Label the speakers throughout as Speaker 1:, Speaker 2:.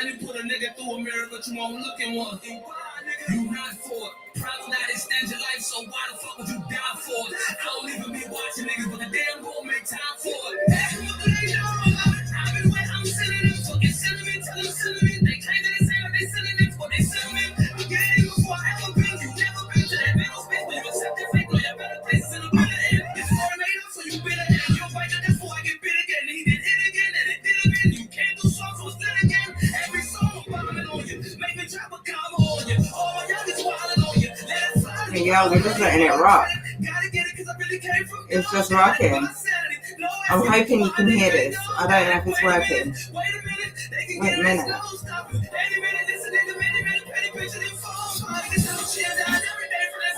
Speaker 1: and you put a nigga through a mirror, but you won't look in one. You not for it. Probably not extend your life, so why the fuck would you die for it? I don't even be watching niggas, but the damn won't make time for it. I've been waiting, I'm sending them, fucking sending me, tell them sending me. They claim that they say what they sending them, but they sending me. You get it before I ever been, you never been to that middle space, but you accept it fake, or you better places in the better end. It's already made up, so you better end. You'll fight that before I get bit again. He did it again, and it did again. You can't do songs, so it's lit again. Every song I'm bombing on you, make me drop a comma on you. All my young is wildin' on you.
Speaker 2: Hey, yo, we're just letting it rock. It's just rocking. I'm hoping you can hear this. I don't know if it's working. Wait a minute.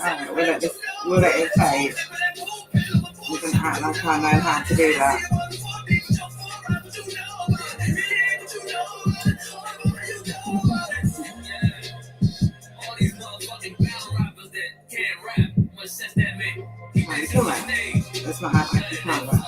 Speaker 2: Alright, we'll let it play. You can act like I know how to do that. Right, come on. Let's not act like you can't rap.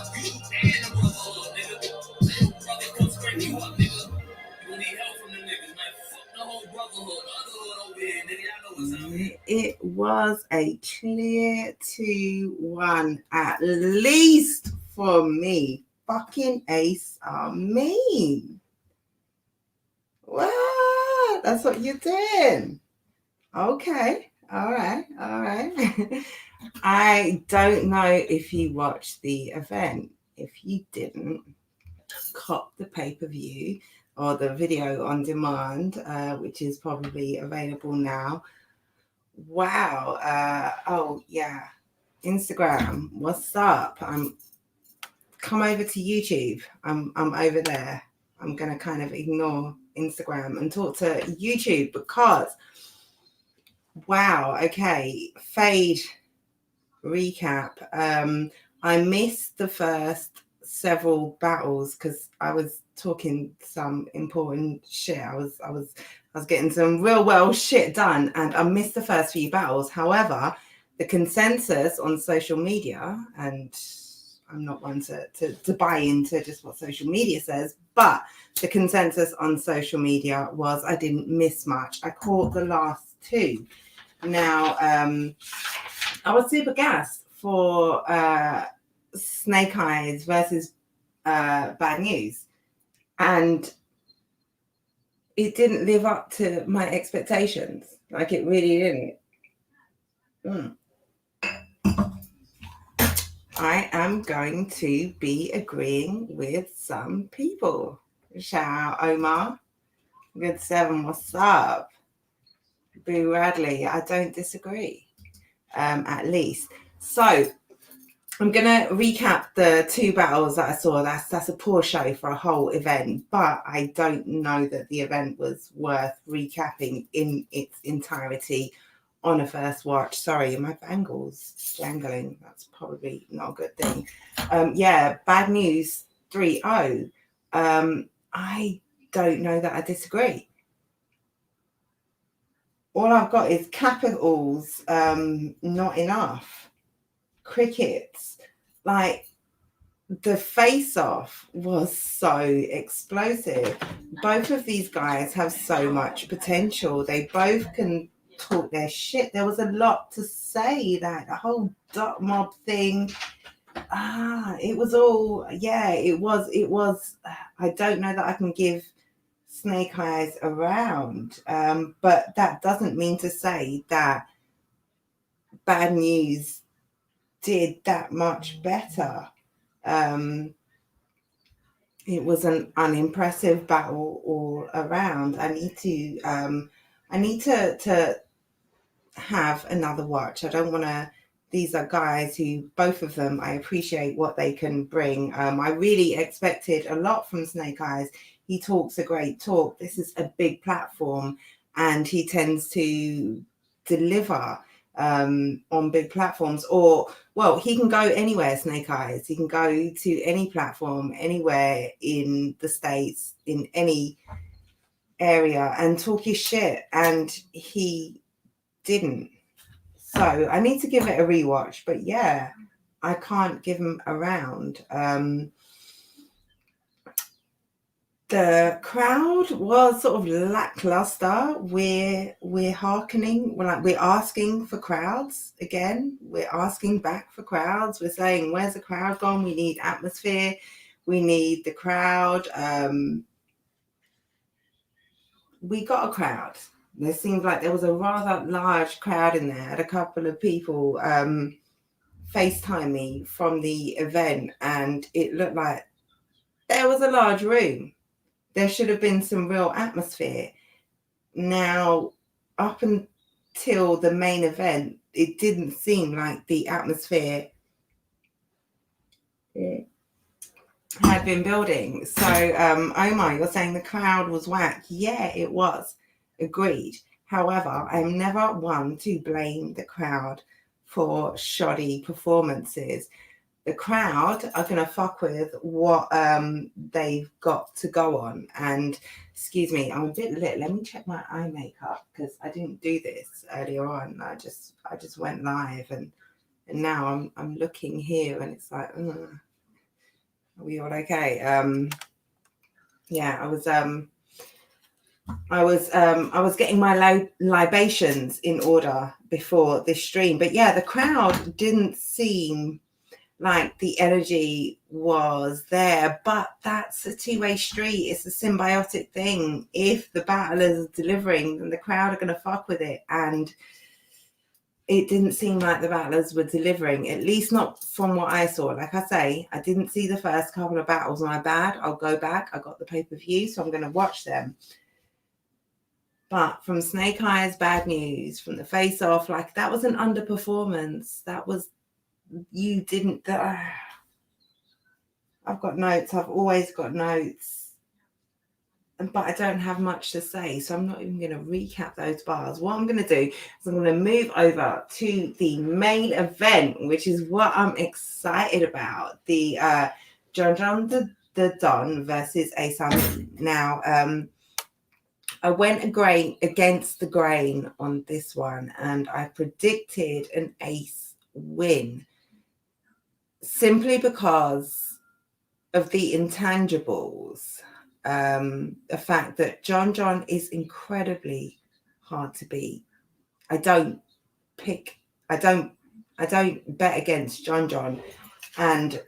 Speaker 2: It was a clear 2-1, at least for me. Fucking ace Amin. What? That's what you're doing. Okay. All right. I don't know if you watched the event. If you didn't, cop the pay-per-view or the video on demand, which is probably available now. Wow. Oh yeah. Instagram. What's up? Come over to YouTube. I'm over there. I'm gonna kind of ignore Instagram and talk to YouTube because wow. Okay. Fade recap. I missed the first several battles because I was talking some important shit. I was getting some real well shit done, and I missed the first few battles. However, the consensus on social media, and I'm not one to buy into just what social media says, but the consensus on social media was I didn't miss much. I caught the last two. Now, I was super gassed for Snake Eyes versus Bad News, and it didn't live up to my expectations. Like, it really didn't. I am going to be agreeing with some people. Shout out Omar. Good 7, what's up? Boo Radley, I don't disagree. At least. So I'm gonna recap the 2 battles that I saw. That's a poor show for a whole event, but I don't know that the event was worth recapping in its entirety on a first watch. Sorry, my bangles jangling. That's probably not a good thing. Yeah, Bad News 3-0. I don't know that I disagree. All I've got is capitals, not enough. Crickets. Like, the face-off was so explosive. Both of these guys have so much potential. They both can talk their shit. There was a lot to say. That the whole dot mob thing. It was all, yeah, it was. I don't know that I can give Snake Eyes around, but that doesn't mean to say that Bad News did that much better. It was an unimpressive battle all around. I need to have another watch. I don't want to. These are guys who, both of them, I appreciate what they can bring. I really expected a lot from Snake Eyes. He talks a great talk. This is a big platform, and he tends to deliver on big platforms. Or, well, he can go anywhere, Snake Eyes. He can go to any platform, anywhere in the States, in any area, and talk his shit. And he didn't. So I need to give it a rewatch. But yeah, I can't give him a round. The crowd was sort of lackluster. We're hearkening, we're asking for crowds again. We're asking back for crowds. We're saying, where's the crowd gone? We need atmosphere. We need the crowd. We got a crowd. There seemed like there was a rather large crowd in there. I had a couple of people FaceTime me from the event, and it looked like there was a large room. There should have been some real atmosphere. Now, up until the main event, it didn't seem like the atmosphere had been building. So, Omar, you're saying the crowd was whack. Yeah, it was. Agreed. However, I'm never one to blame the crowd for shoddy performances. The crowd are going to fuck with what they've got to go on. And excuse me, I'm a bit lit. Let me check my eye makeup because I didn't do this earlier on. I just went live, and now I'm looking here, and it's like, are we all okay? Yeah, I was getting my libations in order before this stream, but yeah, the crowd didn't seem like the energy was there, but that's a two-way street. It's a symbiotic thing. If the battlers are delivering, then the crowd are going to fuck with it, and it didn't seem like the battlers were delivering, at least not from what I saw. Like I say, I didn't see the first couple of battles. My bad. I'll go back. I got the pay-per-view, so I'm going to watch them. But from Snake Eyes, bad news. From the face off, like that was an underperformance. That was, you didn't. I've got notes. I've always got notes. But I don't have much to say, so I'm not even going to recap those bars. What I'm going to do is I'm going to move over to the main event, which is what I'm excited about. The John the Don versus Ace Amin. Now, I went against the grain on this one, and I predicted an Ace win simply because of the intangibles. The fact that John is incredibly hard to beat. I don't bet against John. And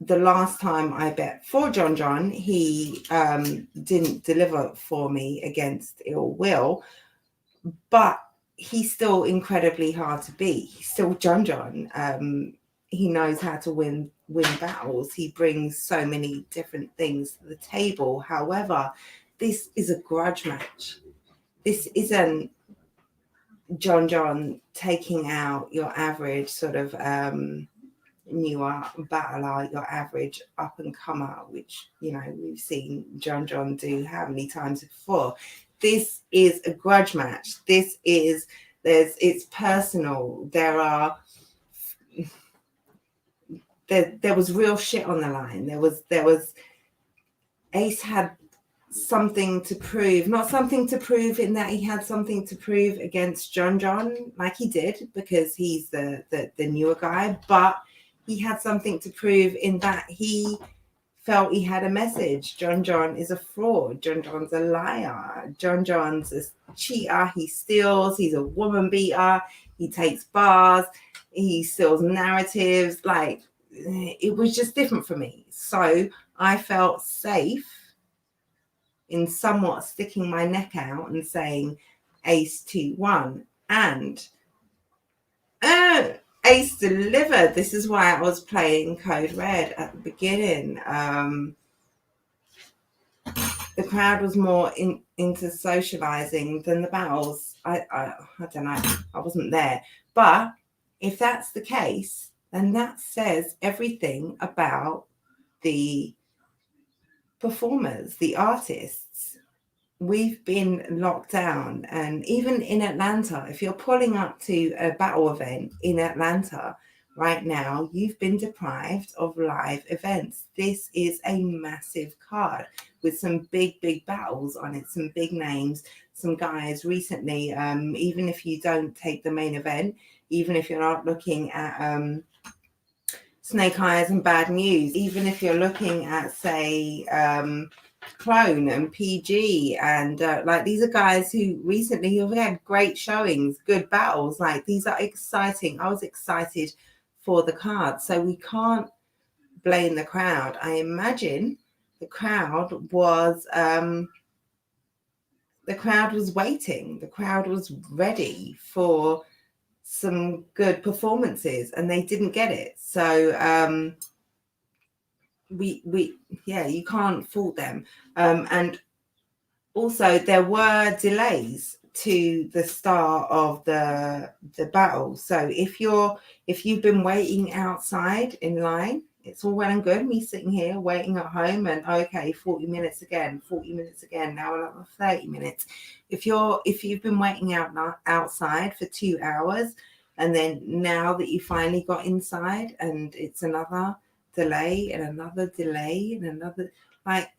Speaker 2: the last time I bet for John, he didn't deliver for me against Ill Will, but he's still incredibly hard to beat. He's still John. He knows how to win battles. He brings so many different things to the table. However, this is a grudge match. This isn't John taking out your average sort of newer battler, your average up and comer, which, you know, we've seen John do how many times before. This is a grudge match. It's personal. There was real shit on the line. There was Ace had something to prove, not something to prove in that he had something to prove against John like he did, because he's the newer guy, but he had something to prove in that he felt he had a message. John is a fraud. John's a liar. John's a cheater. He steals. He's a woman beater. He takes bars. He steals narratives. Like, it was just different for me. So I felt safe in somewhat sticking my neck out and saying Ace 2-1. And Ace delivered. This is why I was playing Code Red at the beginning. The crowd was more into socializing than the battles. I don't know. I wasn't there. But if that's the case, then that says everything about the performers, the artists. We've been locked down, and even in Atlanta, if you're pulling up to a battle event in Atlanta right now, you've been deprived of live events. This is a massive card with some big battles on it, some big names, some guys recently, even if you don't take the main event, even if you're not looking at Snake Eyes and Bad News. Even if you're looking at, say, Clone and PG, and like, these are guys who recently have had great showings, good battles. Like, these are exciting. I was excited for the card, so we can't blame the crowd. I imagine the crowd was waiting. The crowd was ready for some good performances, and they didn't get it. So you can't fault them. And also, there were delays to the start of the battle. So if you've been waiting outside in line, it's all well and good me sitting here waiting at home, and okay, 40 minutes again, now another 30 minutes. If you've been waiting outside for 2 hours, and then now that you finally got inside, and it's another delay and another delay and another, like,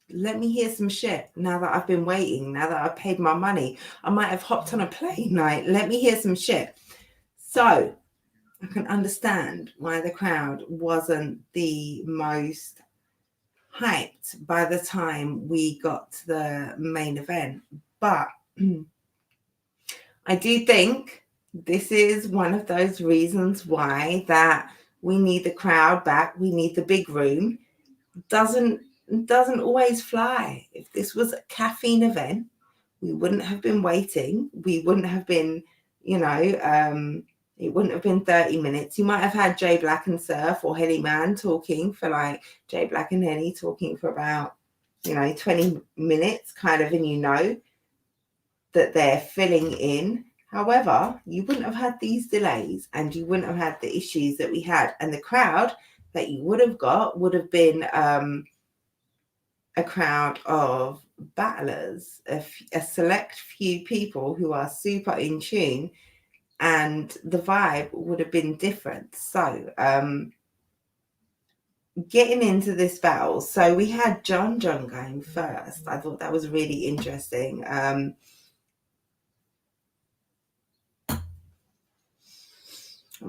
Speaker 2: let me hear some shit now that I've been waiting, now that I've paid my money. I might have hopped on a plane. Like, let me hear some shit. So I can understand why the crowd wasn't the most hyped by the time we got to the main event. But I do think this is one of those reasons why that we need the crowd back. We need the big room. Doesn't always fly. If this was a caffeine event, we wouldn't have been waiting. We wouldn't have been, it wouldn't have been 30 minutes. You might have had Jay Black and Surf or Henny Man talking for, like, Jay Black and Henny talking for about, 20 minutes, kind of, and that they're filling in. However, you wouldn't have had these delays, and you wouldn't have had the issues that we had. And the crowd that you would have got would have been a crowd of battlers, a select few people who are super in tune, and the vibe would have been different. So getting into this battle, so we had John going first. I thought that was really interesting. I'm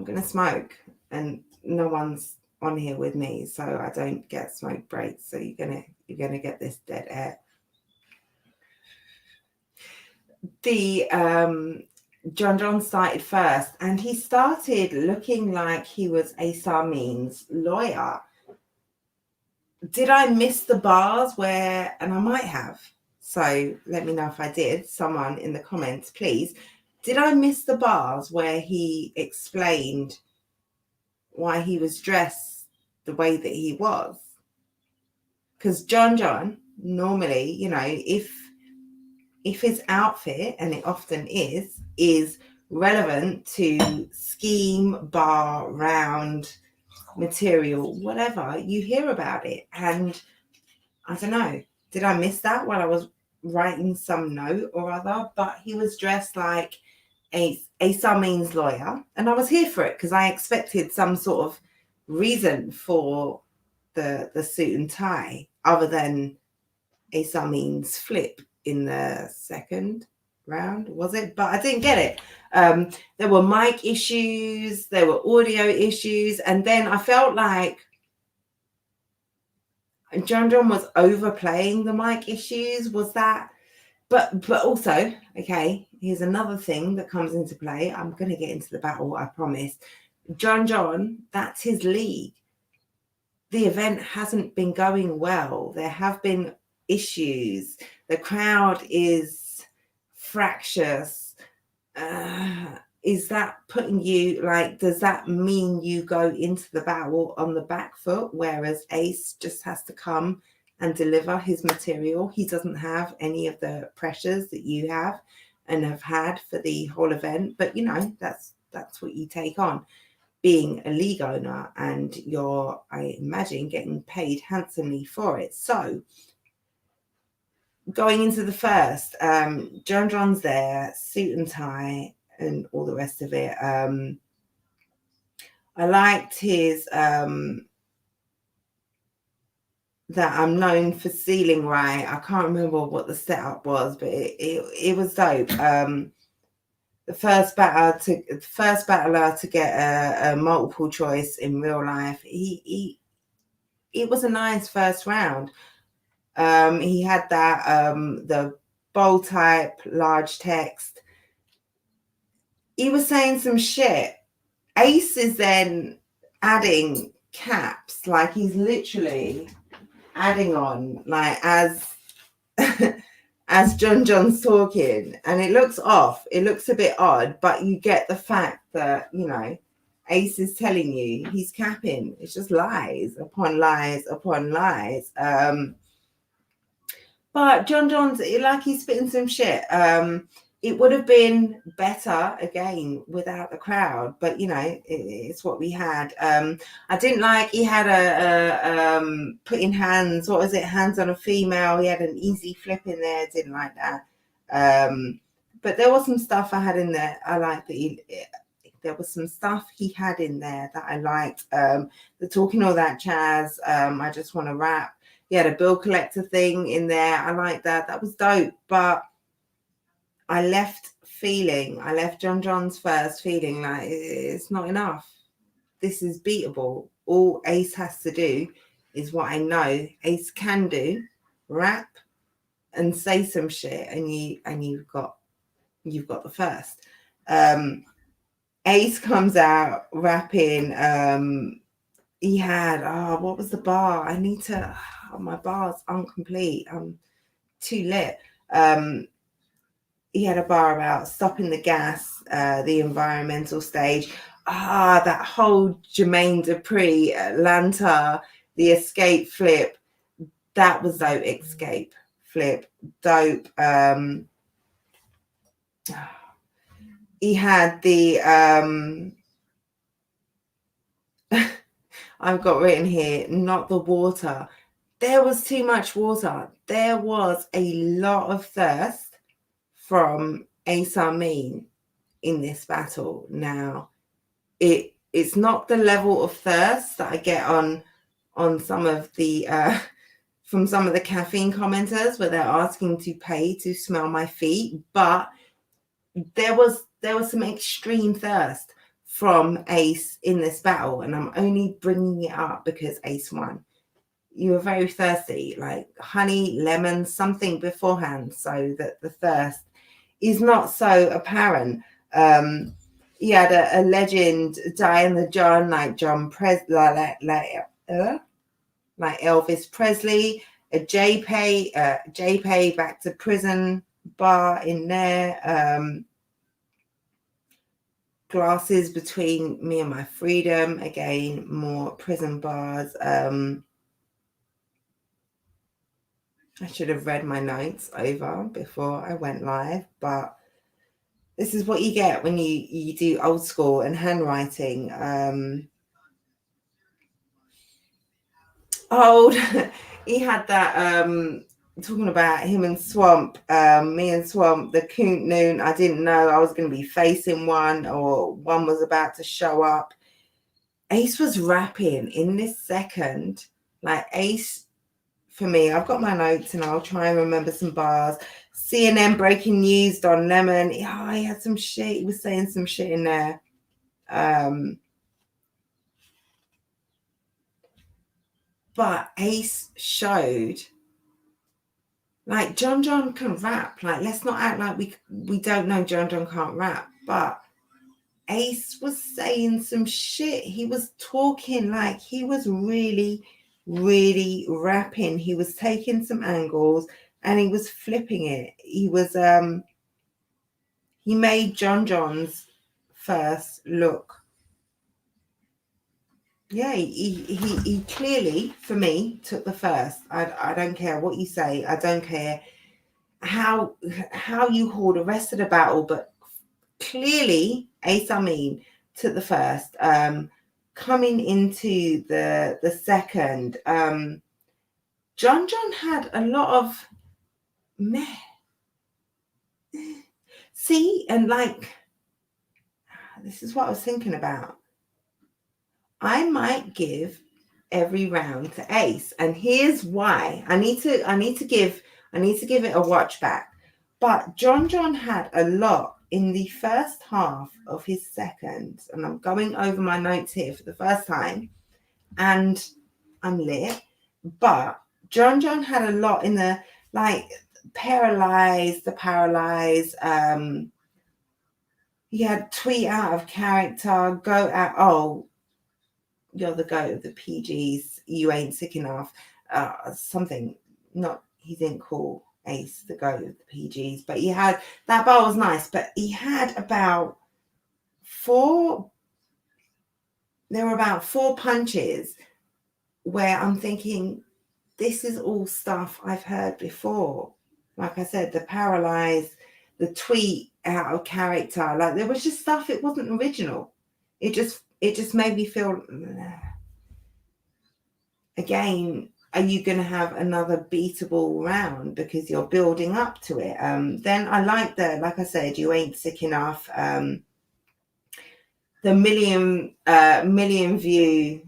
Speaker 2: gonna smoke, and no one's on here with me, so I don't get smoke breaks. So you're gonna get this dead air. The John started first, and he started looking like he was Amin's lawyer. Did I miss the bars where, and I might have, so let me know if I did, someone in the comments, please. Did I miss the bars where he explained why he was dressed the way that he was? Because John normally, if his outfit, and it often is relevant to scheme, bar, round, material, whatever, you hear about it. And I don't know, did I miss that while I was writing some note or other? But he was dressed like a Amin's lawyer, and I was here for it because I expected some sort of reason for the suit and tie other than Amin's flip in the second round, was it? But I didn't get it. There were mic issues, there were audio issues, and then I felt like John was overplaying the mic issues. Was that? But also, okay, here's another thing that comes into play. I'm going to get into the battle, I promise. John, that's his league. The event hasn't been going well. There have been issues. The crowd is fractious. Is that putting you, like, does that mean you go into the battle on the back foot, whereas Ace just has to come and deliver his material? He doesn't have any of the pressures that you have and have had for the whole event. But that's what you take on, being a league owner, and you're, I imagine, getting paid handsomely for it. So going into the first, John's there, suit and tie and all the rest of it. I liked his that I'm known for sealing right. I can't remember what the setup was, but it was dope. the first battler to get a multiple choice in real life. It was a nice first round. He had that the bold type, large text. He was saying some shit. Ace is then adding caps, like he's literally adding on, like as as John's talking, and it looks off. It looks a bit odd, but you get the fact that, you know, Ace is telling you he's capping. It's just lies upon lies upon lies. But John's like he's spitting some shit. It would have been better again without the crowd, but you know, it's what we had. I didn't like he had a putting hands. What was it? Hands on a female. He had an easy flip in there. Didn't like that. But there was some stuff I had in there. I liked that there was some stuff he had in there that I liked. The talking all that jazz. I just want to rap. He had a bill collector thing in there. I like that. That was dope. But I left John's first feeling like it's not enough. This is beatable. All Ace has to do is what I know Ace can do: rap and say some shit, and you've got the first. Ace comes out rapping. He had what was the bar? My bar's incomplete. I'm too lit. He had a bar about stopping the gas, the environmental stage. That whole Jermaine Dupri, Atlanta, the escape flip. That was dope. Escape flip, dope. He had the I've got written here, not the water. There was too much water. There was a lot of thirst from Amin in this battle. Now, it's not the level of thirst that I get on some of the from some of the caffeine commenters where they're asking to pay to smell my feet, but there was some extreme thirst from Ace in this battle, and I'm only bringing it up because Ace won. You were very thirsty, like honey, lemon, something beforehand, so that the thirst is not so apparent. He had a legend die in the John, like John like Elvis Presley, a JPay back to prison bar in there. Glasses between me and my freedom, again, more prison bars. I should have read my notes over before I went live, but this is what you get when you do old school and handwriting. He had that talking about him and Swamp, me and Swamp, the Coont Noon. I didn't know I was going to be facing one, or one was about to show up. Ace was rapping in this second. Like Ace, for me, I've got my notes and I'll try and remember some bars. CNN breaking news, Don Lemon. He had some shit. He was saying some shit in there. But Ace showed, like, John can rap. Like, let's not act like we don't know John can't rap. But Ace was saying some shit. He was talking like he was really, really rapping. He was taking some angles and he was flipping it. He was he made John's first look. Yeah, he clearly, for me, took the first. I don't care what you say. I don't care how you haul the rest of the battle, but clearly Amin took the first. Coming into the second, John had a lot of meh. See, and like, this is what I was thinking about. I might give every round to Ace, and here's why. I need to give it a watch back. But John had a lot in the first half of his second, and I'm going over my notes here for the first time, and I'm lit, but John had a lot in the, like, paralyzed, he had tweet out of character, go out, oh, you're the goat of the PGs, you ain't sick enough, something, not, he didn't call Ace the goat of the PGs, but he had, that bar was nice, but he had about there were about 4 punches where I'm thinking, this is all stuff I've heard before. Like I said, the paralyzed, the tweet out of character, like there was just stuff, it wasn't original. It just made me feel, again, are you going to have another beatable round because you're building up to it? Then I like like I said, you ain't sick enough. The million view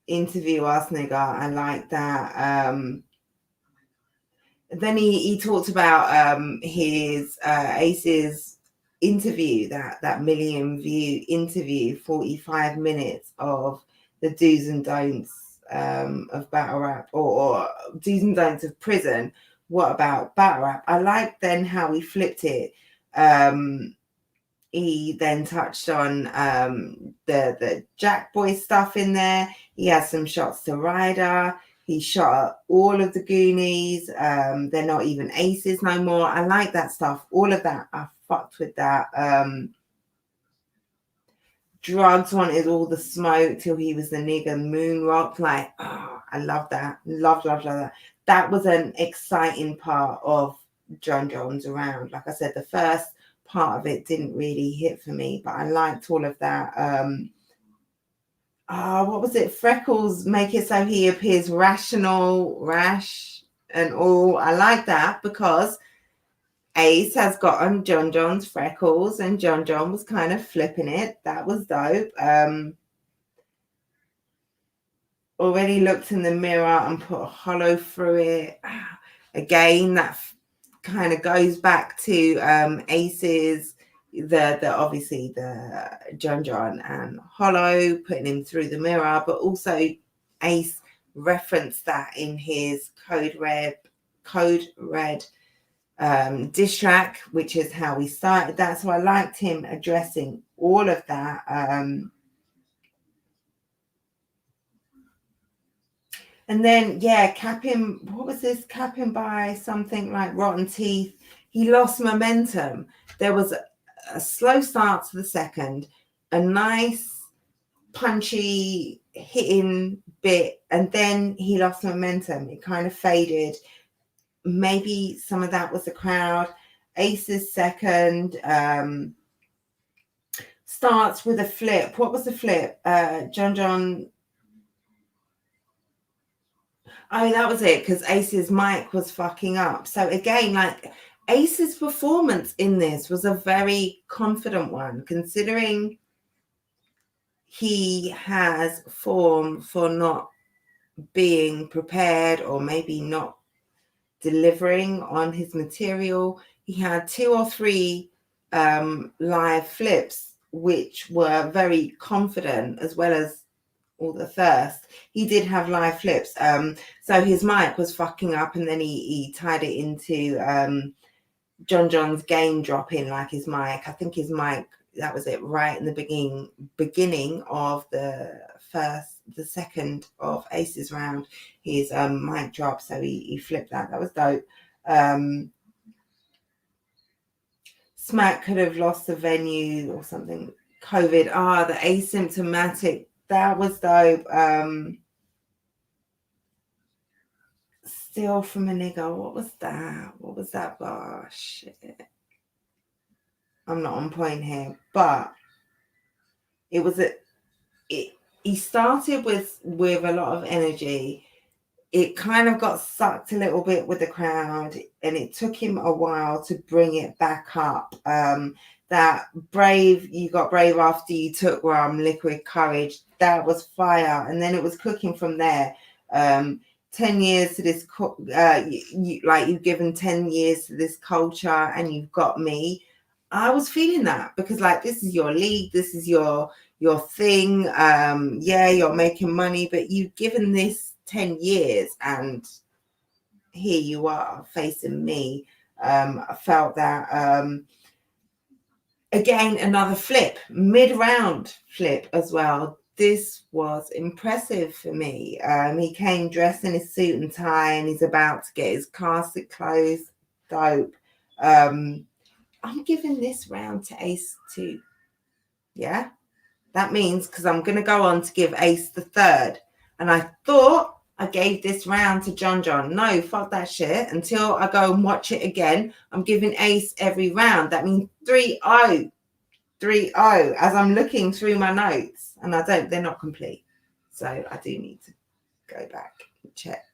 Speaker 2: interview us nigga, I like that. Then he talked about his Ace's interview, that million view interview, 45 minutes of the do's and don'ts of battle rap, or do's and don'ts of prison. What about battle rap? I like then how he flipped it. He then touched on the Jack Boy stuff in there. He had some shots to Ryder. He shot all of the Goonies. They're not even aces no more. I like that stuff. All of that. I fucked with that. Drugs wanted all the smoke till he was the nigga moon rock. Like, oh, I love that. Love that. That was an exciting part of John Jones around. Like I said, the first part of it didn't really hit for me, but I liked all of that. What was it? Freckles make it so he appears rational, rash, and all. I like that because Ace has gotten John John's freckles, and John John was kind of flipping it. That was dope. Already looked in the mirror and put a hollow through it. Again, that kind of goes back to Ace's, the obviously the John and hollow, putting him through the mirror, but also Ace referenced that in his Code Red diss track, which is how we started that. So I liked him addressing all of that. And then, capping by something like Rotten Teeth. He lost momentum. There was a slow start to the second, a nice punchy hitting bit, and then he lost momentum. It kind of faded. Maybe some of that was the crowd. Ace's second starts with a flip. What was the flip? John. Oh, that was it, because Ace's mic was fucking up. So again, like, Ace's performance in this was a very confident one, considering he has form for not being prepared or maybe not delivering on his material. He had 2 or 3 live flips, which were very confident, as well as all the thirst. He did have live flips. So his mic was fucking up, and then he tied it into John John's game dropping, like his mic. I think his mic, that was it, right in the beginning of the second of Ace's round. His mic dropped, so he flipped that. That was dope. Smack could have lost the venue or something. COVID. The asymptomatic. That was dope. Steal from a nigga. What was that bar? Shit. I'm not on point here, but it was he started with a lot of energy. It kind of got sucked a little bit with the crowd, and it took him a while to bring it back up. That brave, you got brave after you took liquid courage. That was fire, and then it was cooking from there. 10 years to this, you've given 10 years to this culture, and you've got me. I was feeling that because like this is your league, this is your thing. Yeah, you're making money, but you've given this 10 years and here you are facing me. I felt that again, another flip, mid-round flip as well. This was impressive for me. He came dressed in his suit and tie and he's about to get his casket closed. Dope. I'm giving this round to ace 2. Yeah, that means because I'm going to go on to give ace the 3rd. And I thought I gave this round to John. No, fuck that shit. Until I go and watch it again, I'm giving ace every round. That means 3-0. 3-0 as I'm looking through my notes. And they're not complete. So I do need to go back and check.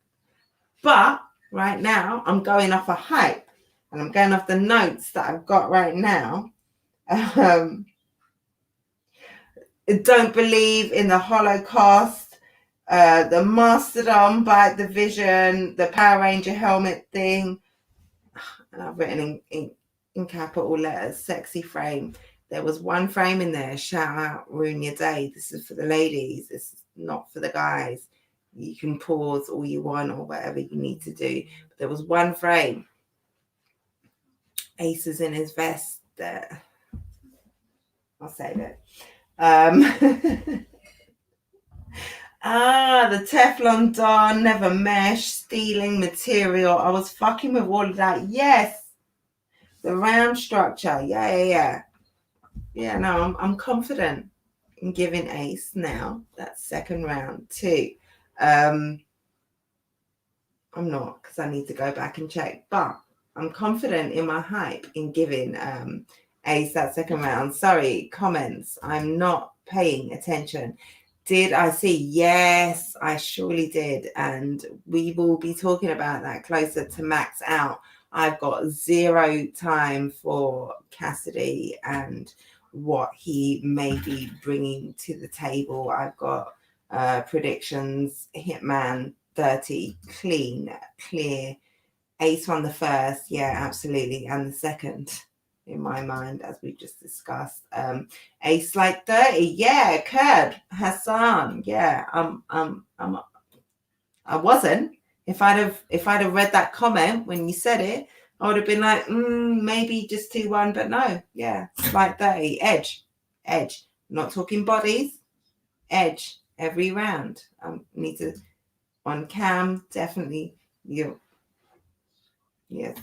Speaker 2: But right now, I'm going off a hype. And I'm going off the notes that I've got right now. Don't believe in the Holocaust, the Mastodon by the Vision, the Power Ranger helmet thing. And I've written in capital letters, sexy frame. There was one frame in there. Shout out, ruin your day. This is for the ladies. This is not for the guys. You can pause all you want or whatever you need to do. But there was one frame. Aces in his vest there. I'll say that. The Teflon Don, never mesh, stealing material. I was fucking with all of that. Yes. The round structure. Yeah. Yeah, no, I'm confident in giving ace now. That's second round too. I'm not because I need to go back and check, but I'm confident in my hype in giving ace that second round. Sorry, comments. I'm not paying attention. Did I see? Yes, I surely did. And we will be talking about that closer to max out. I've got zero time for Cassidy and what he may be bringing to the table. I've got predictions, Hitman 30, clean, clear. Ace won the first, yeah, absolutely. And the second, in my mind, as we just discussed. Ace like 30, yeah, Kurd, Hassan, yeah. I wasn't. If I'd have read that comment when you said it, I would have been like, maybe just 2-1, but no, yeah, like 30, edge. Not talking bodies, edge every round. Need to on cam, definitely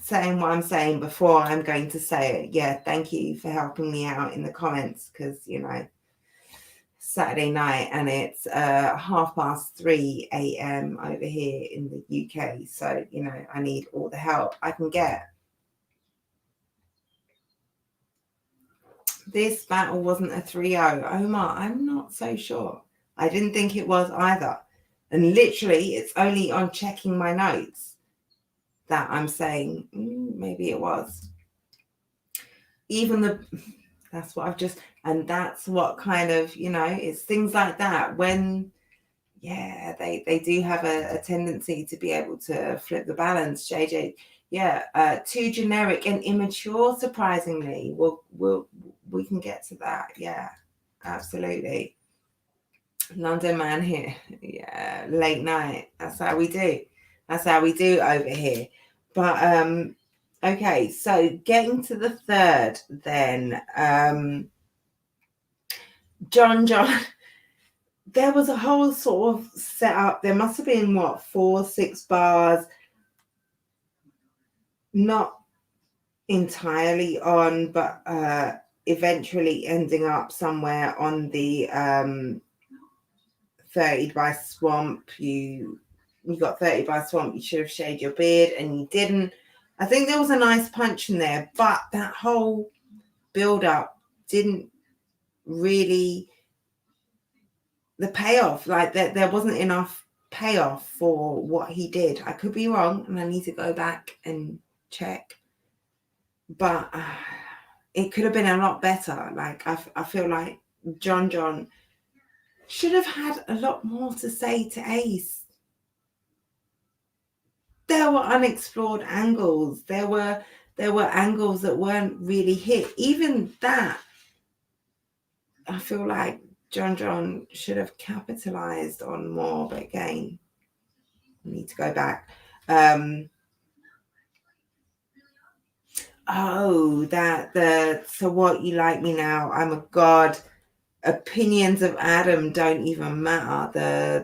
Speaker 2: saying what I'm saying before I'm going to say it. Yeah, thank you for helping me out in the comments because, Saturday night and it's 3:30 a.m. over here in the UK. So, I need all the help I can get. This battle wasn't a 3-0. Omar, I'm not so sure. I didn't think it was either. And literally, it's only on checking my notes that I'm saying, maybe it was. That's what I've just, and that's what kind of, it's things like that when, they do have a tendency to be able to flip the balance. JJ, too generic and immature, surprisingly. We can get to that. Yeah, absolutely. London man here. Yeah, late night. That's how we do. That's how we do over here. But okay, so getting to the third then. John, there was a whole sort of setup. There must have been 4-6 bars, not entirely on, but eventually ending up somewhere on the 30 by swamp. You got 30 by swamp. You should have shaved your beard and you didn't. I think there was a nice punch in there, but that whole build up didn't really, the payoff, like there wasn't enough payoff for what he did. I could be wrong and I need to go back and check, but it could have been a lot better. Like I feel like John should have had a lot more to say to Ace. There were unexplored angles. There were there were angles that weren't really hit. Even that, I feel like Jjdd should have capitalized on more, but again, I need to go back. So what, you like me now? I'm a god. Opinions of Adam don't even matter.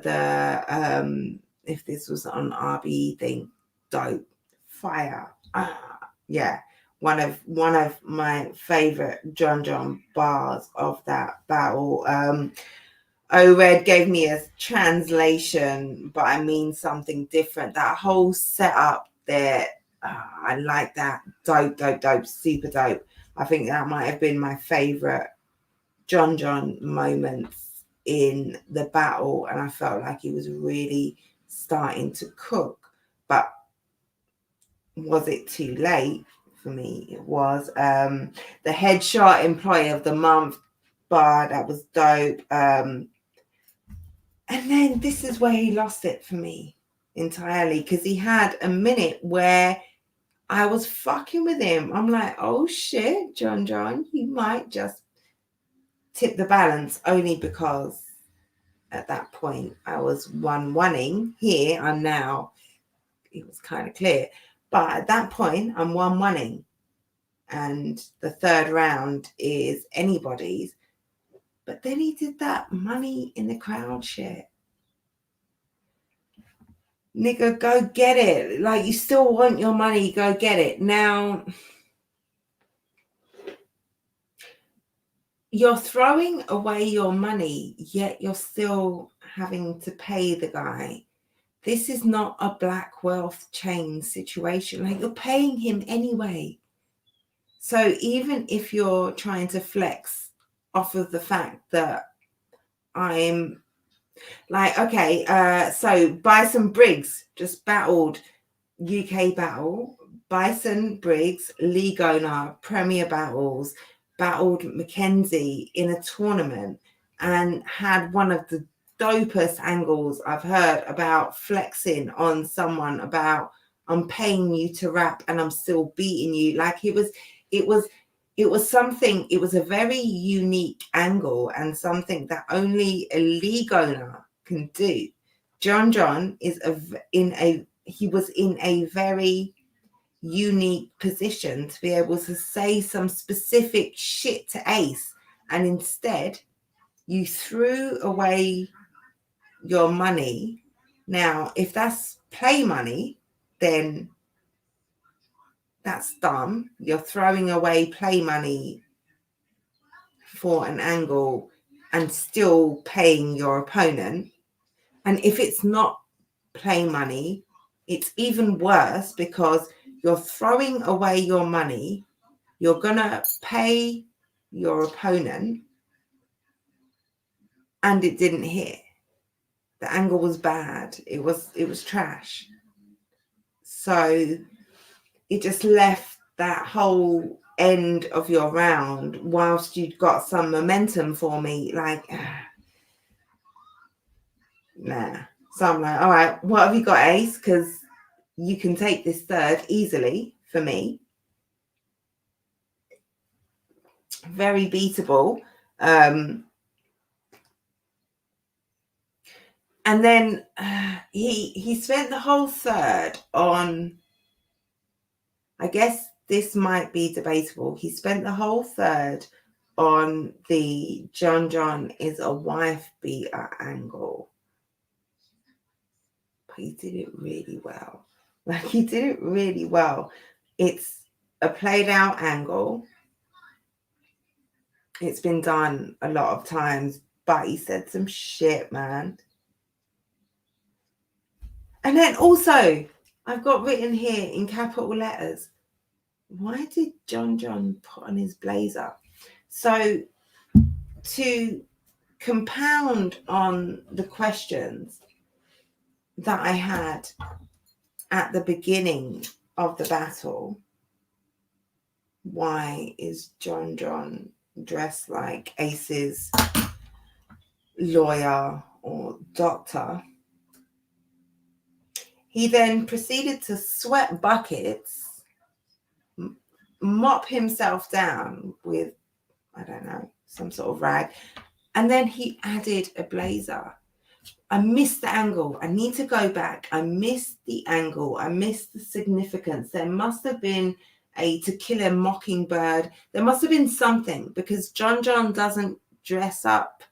Speaker 2: If this was on RBE thing, dope, fire. Yeah, one of my favorite Jjdd bars of that battle. Red gave me a translation, but I mean something different. That whole setup there, I like that. Dope, super dope. I think that might have been my favorite Jjdd moments in the battle, and I felt like he was really starting to cook. But was it too late? For me, it was. The headshot employee of the month bar, that was dope. And then this is where he lost it for me entirely, because he had a minute where I was fucking with him. I'm like, oh shit, Jjdd, you might just tip the balance, only because at that point I was 1-1ing. Here I'm now, it was kind of clear. But at that point, I'm 1-1ing. And the third round is anybody's. But then he did that money in the crowd shit. Nigga, go get it. Like, you still want your money, go get it. Now, you're throwing away your money, yet you're still having to pay the guy. This is not a black wealth chain situation. Like, you're paying him anyway. So even if you're trying to flex off of the fact that I'm like, okay, so Bison Briggs just battled UK battle. Bison Briggs, league owner, Premier Battles, battled Mackenzie in a tournament and had one of the dopest angles I've heard about flexing on someone about, I'm paying you to rap and I'm still beating you. Like, it was something, it was a very unique angle and something that only a league owner can do. Jjdd he was in a very unique position to be able to say some specific shit to Ace, and instead you threw away your money. Now, if that's play money, then that's dumb. You're throwing away play money for an angle and still paying your opponent. And if it's not play money, it's even worse, because you're throwing away your money, you're gonna pay your opponent, and it didn't hit. The angle was bad. It was trash. So it just left that whole end of your round, whilst you'd got some momentum for me, like, nah. So I'm like, all right, what have you got, Ace? Because you can take this third easily for me. Very beatable. And then he spent the whole third on, I guess this might be debatable, he spent the whole third on the Jjdd is a wife beater angle. But he did it really well. Like, he did it really well. It's a played out angle. It's been done a lot of times, but he said some shit, man. And then also, I've got written here in capital letters, why did Jjdd put on his blazer? So to compound on the questions that I had at the beginning of the battle, why is Jjdd dressed like Ace's lawyer or doctor? He then proceeded to sweat buckets mop himself down with, I don't know, some sort of rag. And then he added a blazer. I missed the angle. I need to go back. I missed the angle. I missed the significance. There must have been a To Kill a Mockingbird. There must have been something, because John doesn't dress up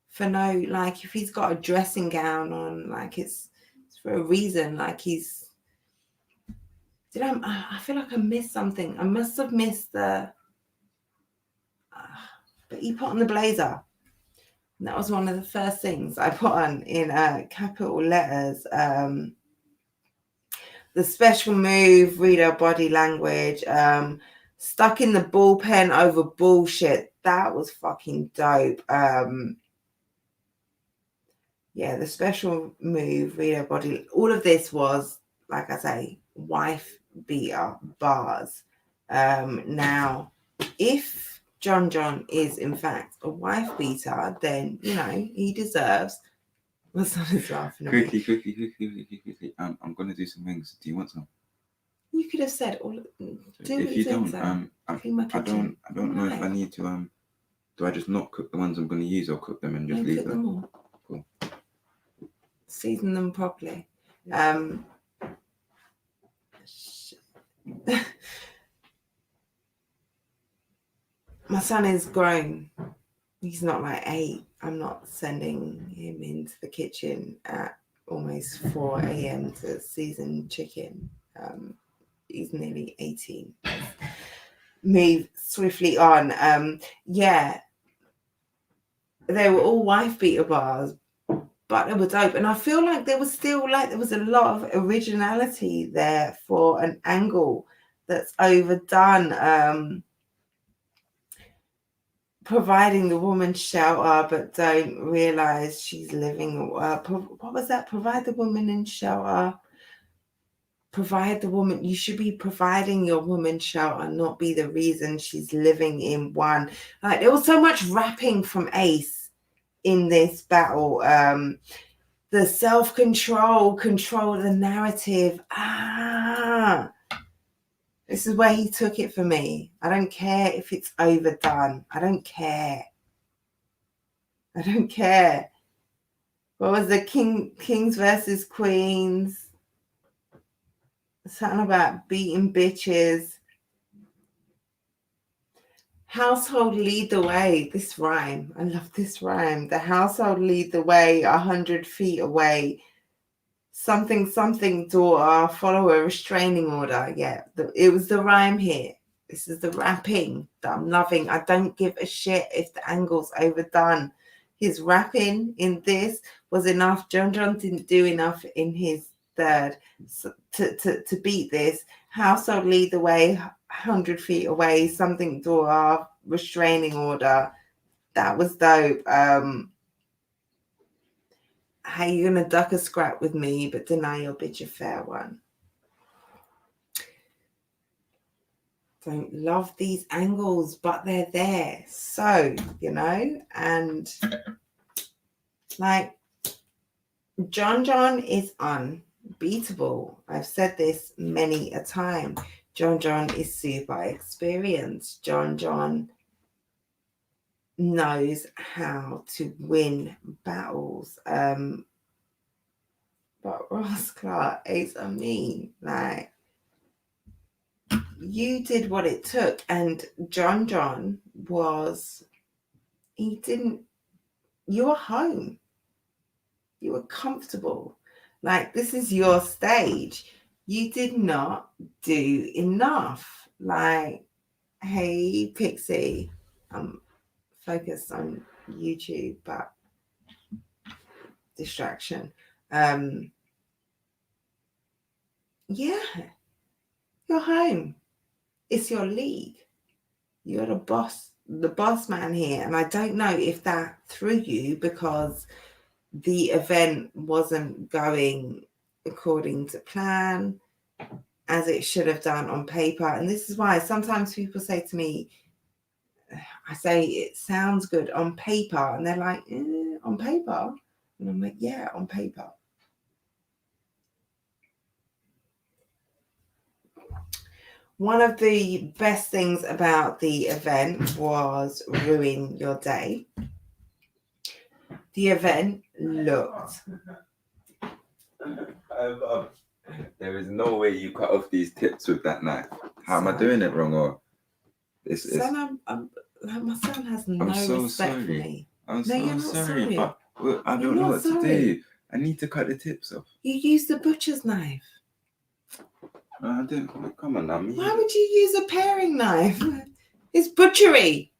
Speaker 2: for no, like, if he's got a dressing gown on, like, it's for a reason. Like, I feel like I missed something. I must have missed the, but he put on the blazer. And that was one of the first things I put on in capital letters. The special move, read her body language, stuck in the bullpen over bullshit. That was fucking dope. Yeah, the special move, read her body. All of this was, like I say, wife beater bars. Now, if John is in fact a wife beater, then, you know, he deserves. My son is laughing at me.
Speaker 3: Quickly. I'm gonna do some wings. Do you want some?
Speaker 2: You could have said all.
Speaker 3: If you don't, I don't know if I need to. Do I just not cook the ones I'm gonna use, or cook them and just leave them?
Speaker 2: All.
Speaker 3: Cool.
Speaker 2: Season them properly. My son is grown. He's not like 8. I'm not sending him into the kitchen at almost 4 a.m. to season chicken. He's nearly 18. Move swiftly on. Yeah, they were all wife beater bars, but they were dope. And I feel like there was still, like, there was a lot of originality there for an angle that's overdone. Providing the woman shelter, but don't realize she's living. What was that? Provide the woman in shelter. Provide the woman. You should be providing your woman shelter, not be the reason she's living in one. Like, there was so much rapping from Ace in this battle. The self-control, control the narrative. This is where he took it for me. I don't care if it's overdone. I don't care. What was the Kings versus Queens? Something about beating bitches. Household lead the way. This rhyme. I love this rhyme. The household lead the way 100 feet away. Something daughter, follow a restraining order. Yeah, it was the rhyme here. This is the rapping that I'm loving. I don't give a shit if the angle's overdone. His rapping in this was enough. John didn't do enough in his third to beat this. Household lead the way 100 feet away. Something daughter, restraining order. That was dope. How you gonna duck a scrap with me but deny your bitch a fair one? Don't love these angles, but they're there. So, you know, and like John is unbeatable. I've said this many a time. John is super experienced. John knows how to win battles. But Ross Clark is Amin. Like, you did what it took, and John was, you were home. You were comfortable. Like, this is your stage. You did not do enough. Like, hey, Pixie, I'm focused on YouTube, but distraction. Yeah, you're home. It's your league. You're the boss man here. And I don't know if that threw you because the event wasn't going according to plan, as it should have done on paper. And this is why sometimes people say to me, I say, it sounds good on paper. And they're like, on paper? And I'm like, yeah, on paper. One of the best things about the event was Ruin Your Day. The event looked...
Speaker 3: There is no way you cut off these tips with that knife. How am I doing it wrong? Or
Speaker 2: son, my son has no respect for me.
Speaker 3: I'm so sorry, but I don't know what to do. I need to cut the tips off.
Speaker 2: You use the butcher's knife.
Speaker 3: I didn't. Come on now.
Speaker 2: Why would you use a paring knife? It's butchery.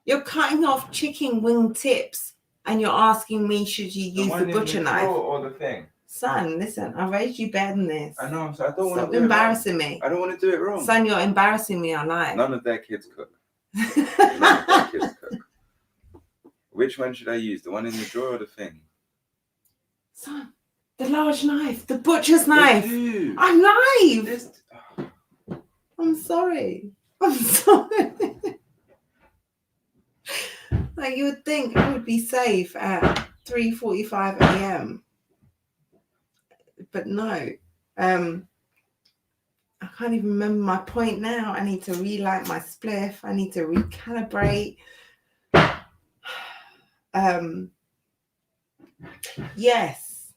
Speaker 2: You're cutting off chicken wing tips and you're asking me, should you use the butcher knife?
Speaker 3: Or the thing?
Speaker 2: Son, listen, I raised you better than this.
Speaker 3: I know, so I don't want to
Speaker 2: Stop
Speaker 3: do
Speaker 2: embarrassing
Speaker 3: it
Speaker 2: me.
Speaker 3: I don't want to do it wrong.
Speaker 2: Son, you're embarrassing me on live.
Speaker 3: None of their kids cook. None of their kids cook. Which one should I use? The one in the drawer or the thing?
Speaker 2: Son, the large knife, the butcher's knife. I'm live. I'm sorry. I'm sorry. Like, you would think I would be safe at 3:45 a.m. But no. I can't even remember my point now. I need to relight my spliff. I need to recalibrate. Yes.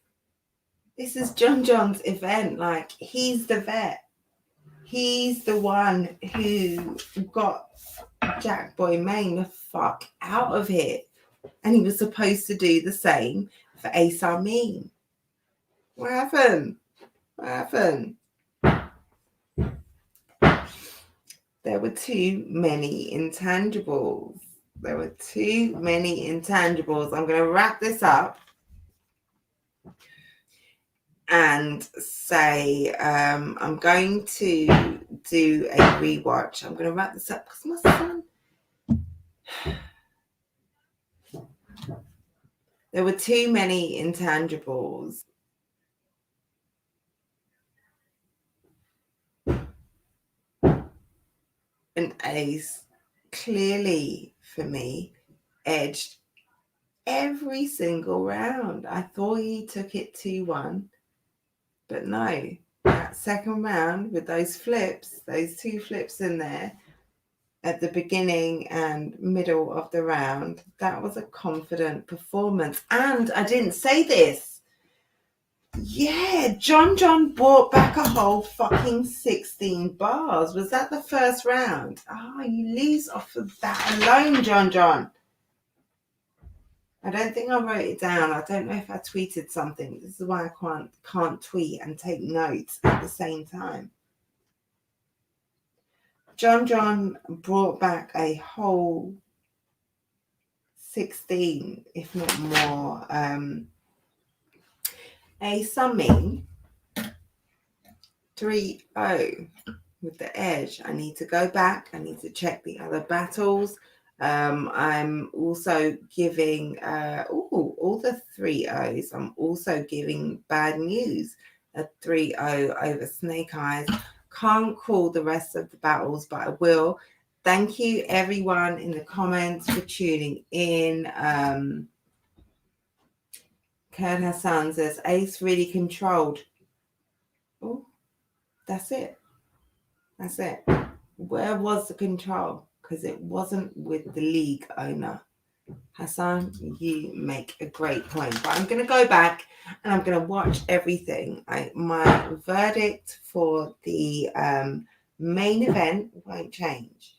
Speaker 2: This is John's event. Like, he's the vet. He's the one who got Jack Boy Maine the fuck out of here. And he was supposed to do the same for Ace Amin. What happened? What happened? There were too many intangibles. There were too many intangibles. I'm going to wrap this up and say I'm going to do a rewatch. I'm going to wrap this up because my son... There were too many intangibles. And Ace clearly, for me, edged every single round. I thought he took it 2-1, but no. That second round with those flips, those 2 flips in there at the beginning and middle of the round, that was a confident performance. And I didn't say this. Yeah, John brought back a whole fucking 16 bars. Was that the first round? Oh, you lose off of that alone, John. I don't think I wrote it down. I don't know if I tweeted something. This is why I can't tweet and take notes at the same time. John brought back a whole 16, if not more. Ace Amin 3-0 with the edge. I need to go back. I need to check the other battles. I'm also giving all the 3-0s. I'm also giving Bad News a 3-0 over Snake Eyes. Can't call the rest of the battles, but I will. Thank you everyone in the comments for tuning in. Kern Hassan says Ace really controlled. Oh, that's it. Where was the control? Because it wasn't with the league owner. Hassan, you make a great point. But I'm going to go back and I'm going to watch everything. My verdict for the main event won't change.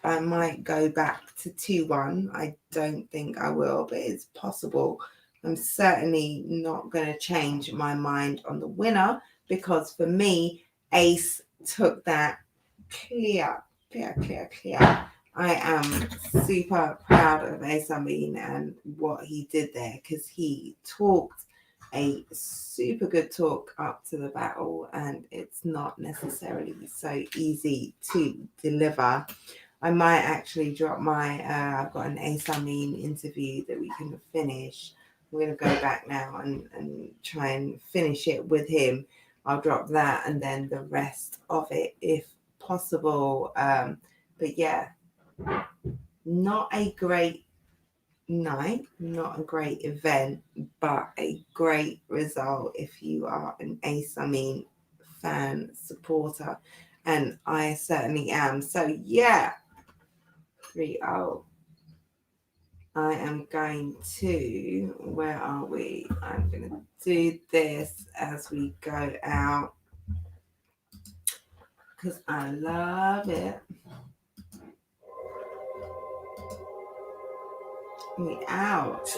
Speaker 2: I might go back to 2-1. I don't think I will, but it's possible. I'm certainly not going to change my mind on the winner because for me, Ace took that clear. I am super proud of Ace Amin and what he did there because he talked a super good talk up to the battle and it's not necessarily so easy to deliver. I might actually drop I've got an Ace Amin interview that we can finish. I'm going to go back now and try and finish it with him. I'll drop that and then the rest of it if possible. But yeah, not a great night, not a great event, but a great result if you are an Ace Amin fan, supporter. And I certainly am. So yeah, 3-0. I am going to, where are we? I'm going to do this as we go out because I love it. We out.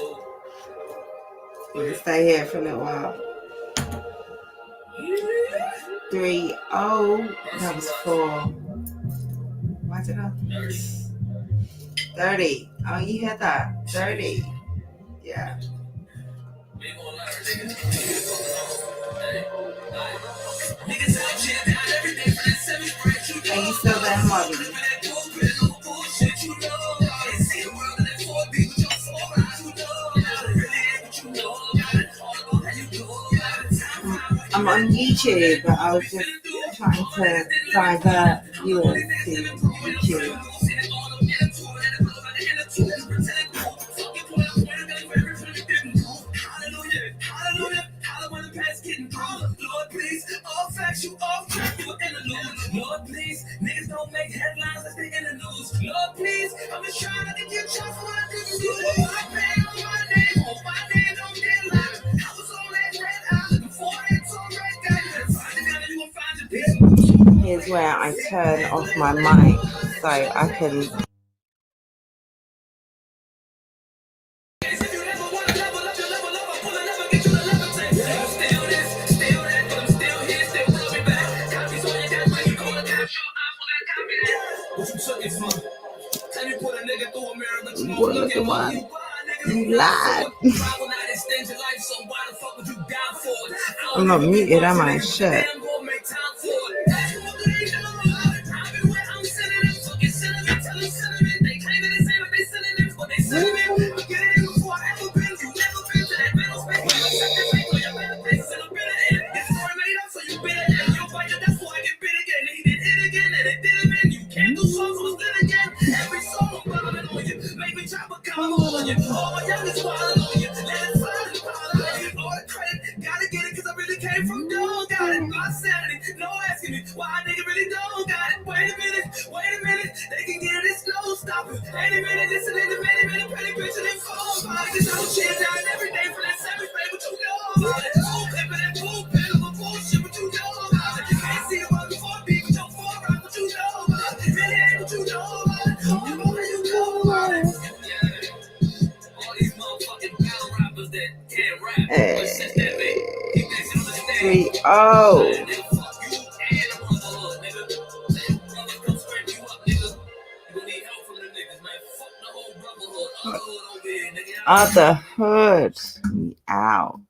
Speaker 2: We can stay here for a little while. 3-0. That was 4. Why did I? 30. Oh, you heard that? 30. Yeah. Are you still there, Marvin? I'm on YouTube, but I was just trying to divert viewers to YouTube. Lord, please, all facts you off track, you in the news. Lord, please, niggas don't make headlines unless they in the news. Lord, please, I'm just trying not to get shot for what I couldn't do. I pay on my name don't get locked. I was on that red eye looking for that tall red guy. You better find the gun and you gon' find the piece. Here's where I turn off my mic so I can. Look at what you lied. I'm not muted, am I? Shit. Gotta get it, cause I really came from dog. Got it, my sanity. No asking me why a nigga really don't got it. Wait a minute, they can get it, it's no stopping. Wait a minute, listen to the minute, pretty bitch and phone. Cause I'm shit down every day for that 7th grade, what you know about it. Poop pimpin' and poop pimpin' with bullshit, what you know about it. Can't see the one before me, but your 4 round, what you know about it. Really ain't what you know about it. What you know about it. All these motherfucking battle rappers that can't rap. But since that big, you guys understand. 3-0. Other hood. We out.